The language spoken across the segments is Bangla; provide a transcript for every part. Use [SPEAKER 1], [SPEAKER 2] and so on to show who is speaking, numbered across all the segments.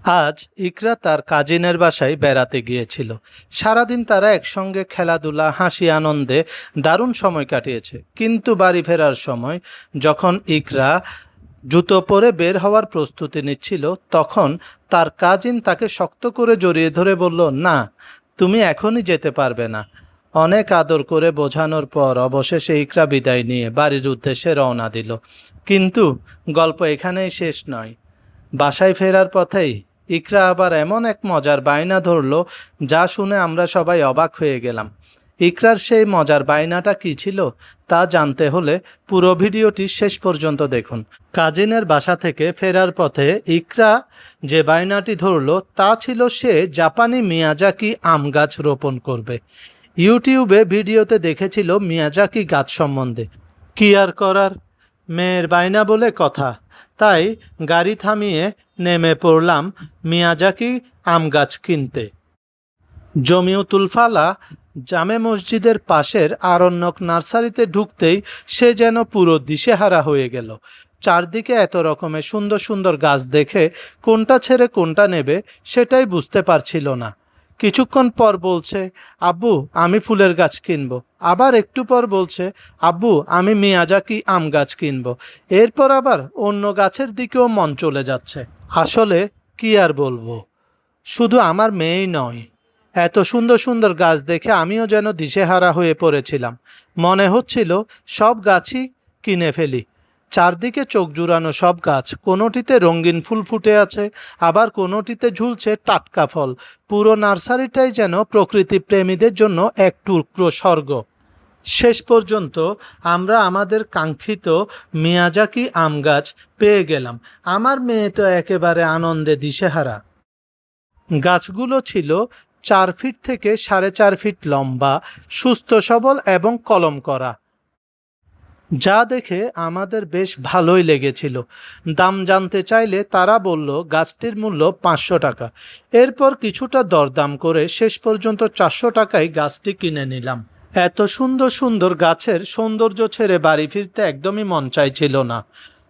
[SPEAKER 1] আজ ইকরা তার কাজিনের বাসায় বেড়াতে গিয়েছিল। সারাদিন তারা একসঙ্গে খেলাধুলা, হাসি, আনন্দে দারুণ সময় কাটিয়েছে। কিন্তু বাড়ি ফেরার সময় যখন ইকরা জুতো পরে বের হওয়ার প্রস্তুতি নিচ্ছিল, তখন তার কাজিন তাকে শক্ত করে জড়িয়ে ধরে বলল, না, তুমি এখনই যেতে পারবে না। অনেক আদর করে বোঝানোর পর অবশেষে ইকরা বিদায় নিয়ে বাড়ির উদ্দেশ্যে রওনা দিল। কিন্তু গল্প এখানেই শেষ নয়। বাসায় ফেরার পথেই ইকরা আবার এমন এক মজার বায়না ধরল, যা শুনে আমরা সবাই অবাক হয়ে গেলাম। ইকরার সেই মজার বায়নাটা কী ছিল তা জানতে হলে পুরো ভিডিওটি শেষ পর্যন্ত দেখুন। কাজিনের বাসা থেকে ফেরার পথে ইকরা যে বায়নাটি ধরল তা ছিল সে জাপানি মিয়াজাকি আম গাছ রোপণ করবে। ইউটিউবে ভিডিওতে দেখেছিল মিয়াজাকি গাছ সম্বন্ধে। কি আর করার, মেয়ের বায়না বলে কথা, তাই গাড়ি থামিয়ে নেমে পড়লাম মিয়াজাকি আম গাছ কিনতে। জমিয়তুল ফালা জামে মসজিদের পাশের আরণ্যক নার্সারিতে ঢুকতেই সে যেন পুরো দিশেহারা হয়ে গেল। চারদিকে এত রকমের সুন্দর সুন্দর গাছ দেখে কোনটা ছেড়ে কোনটা নেবে সেটাই বুঝতে পারছিল না। কিছুক্ষণ পর বলছে, আব্বু আমি ফুলের গাছ কিনব। আবার একটু পর বলছে, আব্বু আমি মিয়াজাকি আম গাছ কিনব। এরপর আবার অন্য গাছের দিকেও মন চলে যাচ্ছে। আসলে কি আর বলবো, শুধু আমার মেয়েই নয়, এত সুন্দর সুন্দর গাছ দেখে আমিও যেন দিশেহারা হয়ে পড়েছিলাম। মনে হচ্ছিল সব গাছই কিনে ফেলি। চারদিকে চোখ জুড়ানো সব গাছ, কোনোটিতে রঙিন ফুল ফুটে আছে, আবার কোনোটিতে ঝুলছে টাটকা ফল। পুরো নার্সারিটাই যেন প্রকৃতি প্রেমীদের জন্য এক টুকরো স্বর্গ। শেষ পর্যন্ত আমরা আমাদের কাঙ্ক্ষিত মিয়াজাকি আম গাছ পেয়ে গেলাম। আমার মেয়ে তো একেবারে আনন্দে দিশেহারা। গাছগুলো ছিল 4 ফিট থেকে 4.5 ফিট লম্বা, সুস্থ সবল এবং কলম করা, যা দেখে আমাদের বেশ ভালোই লেগেছিল। দাম জানতে চাইলে তারা বলল গাছটির মূল্য 500 টাকা। এরপর কিছুটা দরদাম করে শেষ পর্যন্ত 400 টাকায় গাছটি কিনে নিলাম। এত সুন্দর সুন্দর গাছের সৌন্দর্য ছেড়ে বাড়ি ফিরতে একদমই মন চাইছিল না।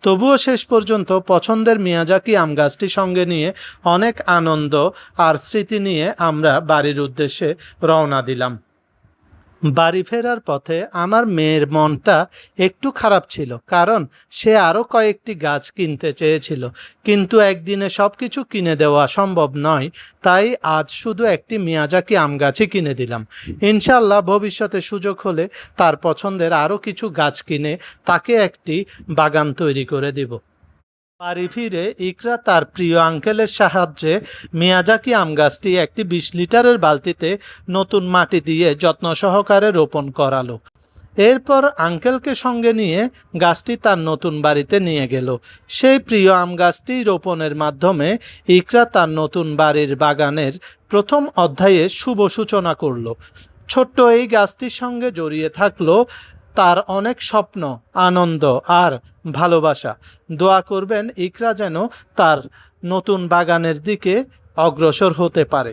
[SPEAKER 1] তবুও শেষ পর্যন্ত পছন্দের মিয়াজাকি আম গাছটি সঙ্গে নিয়ে অনেক আনন্দ আর স্মৃতি নিয়ে আমরা বাড়ির উদ্দেশ্যে রওনা দিলাম। বাড়ি ফেরার পথে আমার মেয়ের মনটা একটু খারাপ ছিল, কারণ সে আরও কয়েকটি গাছ কিনতে চেয়েছিল, কিন্তু একদিনে সব কিছু কিনে দেওয়া সম্ভব নয়। তাই আজ শুধু একটি মিয়াজাকি আম গাছই কিনে দিলাম। ইনশাল্লাহ ভবিষ্যতে সুযোগ হলে তার পছন্দের আরও কিছু গাছ কিনে তাকে একটি বাগান তৈরি করে দিব। বাড়ি ফিরে ইকরা তার প্রিয় আঙ্কেলের সাহায্যে মিয়াজাকি আম গাছটি একটি 20 লিটারের বালতিতে নতুন মাটি দিয়ে যত্ন সহকারে রোপণ করালো। এরপর আঙ্কেলকে সঙ্গে নিয়ে গাছটি তার নতুন বাড়িতে নিয়ে গেল। সেই প্রিয় আম গাছটি রোপণের মাধ্যমে ইকরা তার নতুন বাড়ির বাগানের প্রথম অধ্যায়ে শুভ সূচনা করল। ছোট্ট এই গাছটির সঙ্গে জড়িয়ে থাকলো তার অনেক স্বপ্ন, আনন্দ আর ভালোবাসা। দোয়া করবেন ইকরা যেন তার নতুন বাগানের দিকে অগ্রসর হতে পারে।